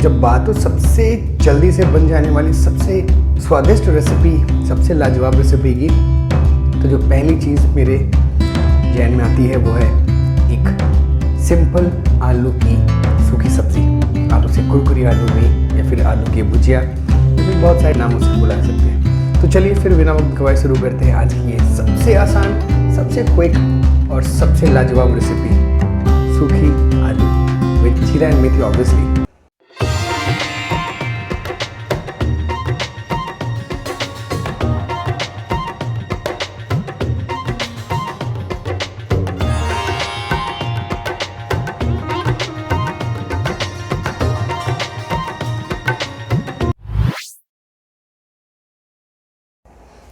जब बात हो सबसे जल्दी से बन जाने वाली सबसे स्वादिष्ट रेसिपी, सबसे लाजवाब रेसिपी की, तो जो पहली चीज़ मेरे जहन में आती है वो है एक सिंपल आलू की सूखी सब्ज़ी। आप उसे कुरकुरी आलू भी या फिर आलू की भुजिया, फिर बहुत सारे नामों से बुला सकते हैं। तो चलिए फिर बिना वक्त गवाए शुरू करते हैं आज की ये सबसे आसान, सबसे क्विक और सबसे लाजवाब रेसिपी, सूखी आलू विद जीरा एंड मेथी ऑब्वियसली।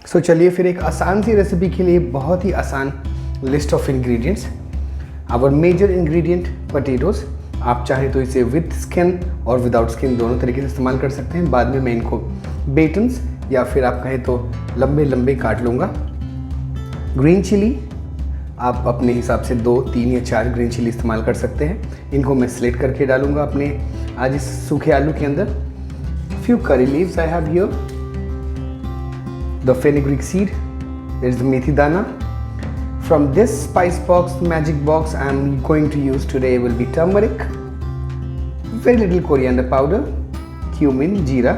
तो चलिए फिर एक आसान सी रेसिपी के लिए बहुत ही आसान list of ingredients. Our major ingredient potatoes. आप चाहें तो इसे विद स्किन और विदाउट स्किन दोनों तरीके से इस्तेमाल कर सकते हैं। बाद में मैं इनको बेटन्स या फिर आप कहें तो लंबे लंबे काट लूँगा। ग्रीन चिली आप अपने हिसाब से 2, 3 या 4 ग्रीन चिली इस्तेमाल कर सकते हैं। इनको मैं स्लेट करके डालूँगा अपने आज इस सूखे आलू के अंदर। Few curry leaves I have here, the fenugreek seed, there is the methi dana. From this spice box, magic box, I am going to use today will be turmeric, very little coriander powder, cumin, jeera,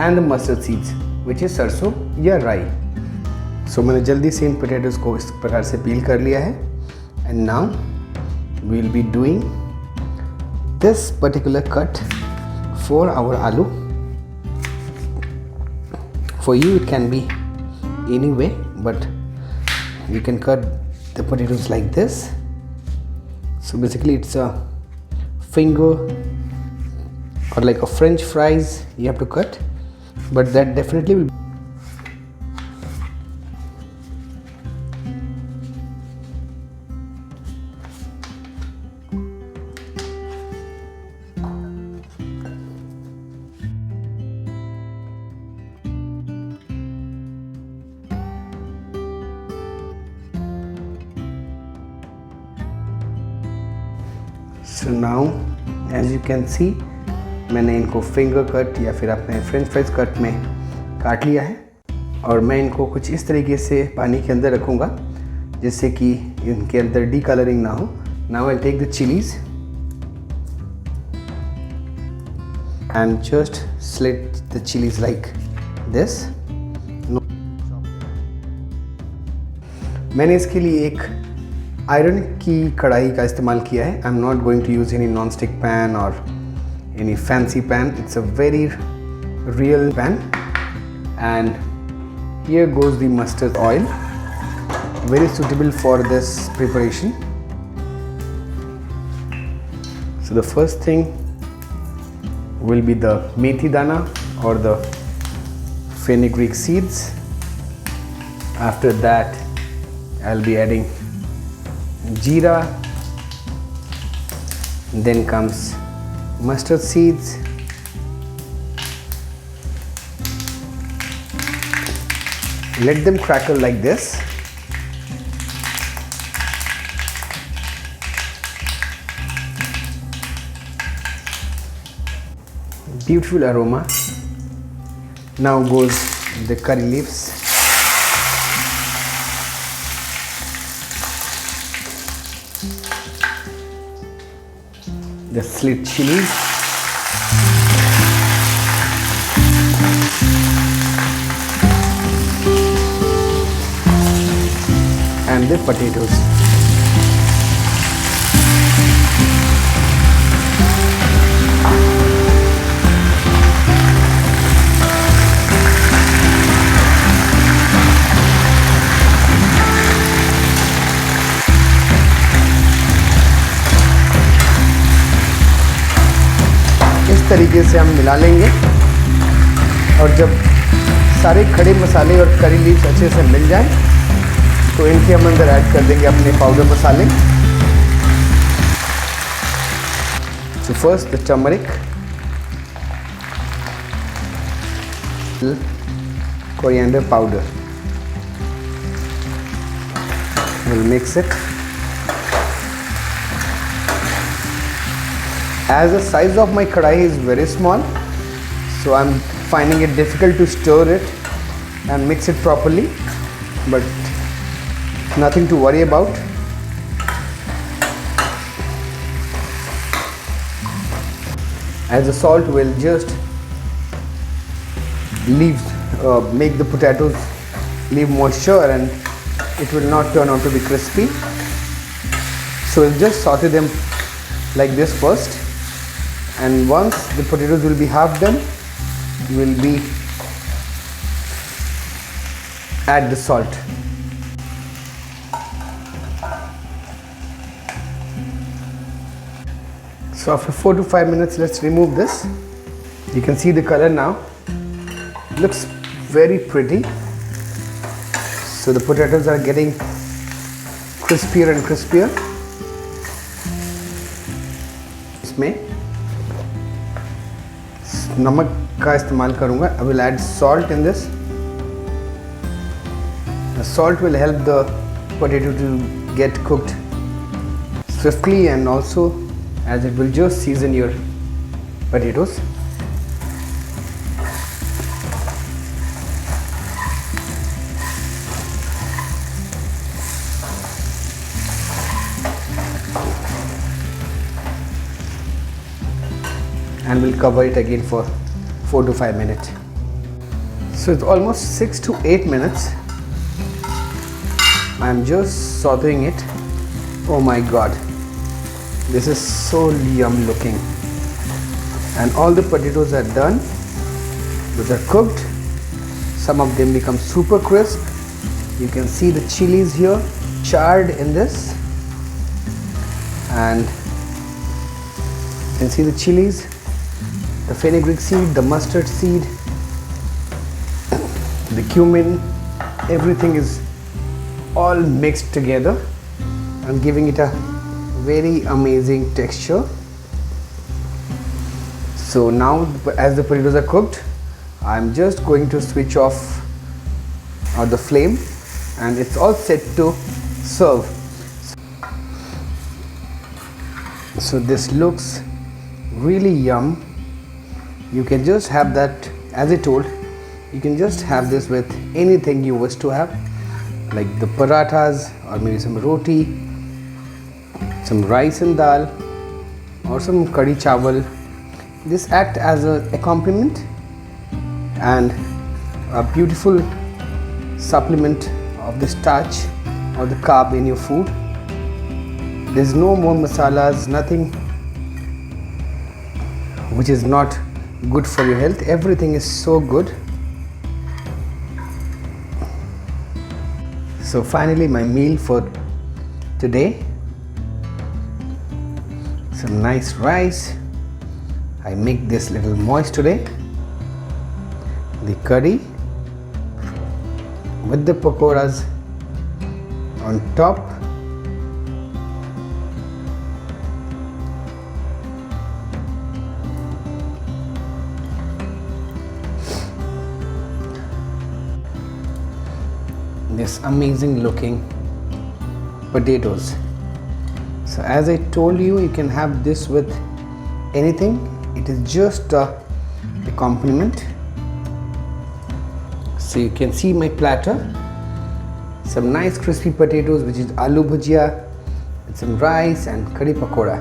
and the mustard seeds, which is सरसों या राई। So मैंने जल्दी से इन potatoes को इस प्रकार से पील कर लिया है। And now we will be doing this particular cut for our aloo. For you it can be any way, but you can cut the potatoes like this. So basically it's a finger or like a French fries you have to cut, but that definitely will So now as you can see मैंने इनको finger cut या फिर अपने French fries cut में काट लिया है और मैं इनको कुछ इस तरीके से पानी के अंदर रखूँगा जिससे कि इनके अंदर डी कलरिंग ना हो। Now I'll take the chilies and just slit the chilies like this. मैंने इसके लिए एक आयरन की कढ़ाई का इस्तेमाल किया है। I am not going to use any non stick pan और any fancy pan, it's a very real pan. And here goes the mustard oil, very suitable for this preparation. So the first thing will be the methi dana or the fenugreek seeds. After that I'll be adding jeera, then comes mustard seeds, let them crackle like this. Beautiful aroma. Now goes the curry leaves, the slit chilies, and the potatoes. तरीके से हम मिला लेंगे और जब सारे खड़े मसाले और करी लीव्स अच्छे से मिल जाएं तो इनके हम अंदर ऐड कर देंगे अपने पाउडर मसाले। So first the turmeric, coriander powder. We'll mix it. As the size of my kadai is very small, so I'm finding it difficult to stir it and mix it properly, but nothing to worry about. As the salt will just make the potatoes leave moisture and it will not turn out to be crispy. So we'll just saute them like this first, and once the potatoes will be half done, we'll be add the salt. So after 4 to 5 minutes, let's remove this. You can see the color now. Looks very pretty. So the potatoes are getting crispier and crispier. इसमें नमक का इस्तेमाल करूँगा. I will add salt in this. The salt will help the potato to get cooked swiftly, and also as it will just season your potatoes. And we'll cover it again for 4 to 5 minutes. So it's almost 6 to 8 minutes. I'm just sauteing it. Oh my god, this is so yum looking, and all the potatoes are done. Those are cooked. Some of them become super crisp. You can see the chilies here charred in this, and you can see the chilies, the fenugreek seed, the mustard seed, the cumin, everything is all mixed together and giving it a very amazing texture. So now, as the potatoes are cooked, I'm just going to switch off the flame, and it's all set to serve. So this looks really yum. You can just have that, as I told, you can just have this with anything you wish to have, like the parathas, or maybe some roti, some rice and dal, or some kadhi chawal. This acts as a accompaniment and a beautiful supplement of the starch or the carb in your food. There's no more masalas, nothing which is not good for your health. Everything is so good. So finally, my meal for today, some nice rice. I make this little moist today. The curry with the pakoras on top. This amazing looking potatoes. So as I told you, you can have this with anything. It is just a accompaniment. So you can see my platter. Some nice crispy potatoes, which is aloo bhujia, with some rice and curry pakoda.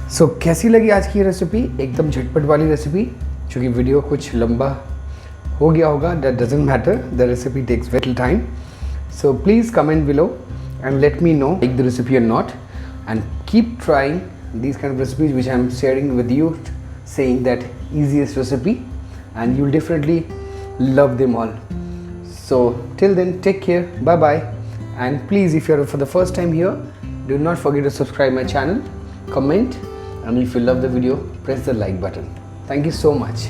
So कैसी लगी आज की recipe? एकदम झटपट वाली recipe. चूँकि video कुछ लंबा हो गया होगा, that doesn't matter. The recipe takes little time. So please comment below and let me know like the recipe or not, and keep trying these kind of recipes which I'm sharing with you, saying that easiest recipe, and you'll definitely love them all. So till then, take care, bye bye, and please, if you're for the first time here, do not forget to subscribe my channel, comment, and if you love the video, press the like button. Thank you so much.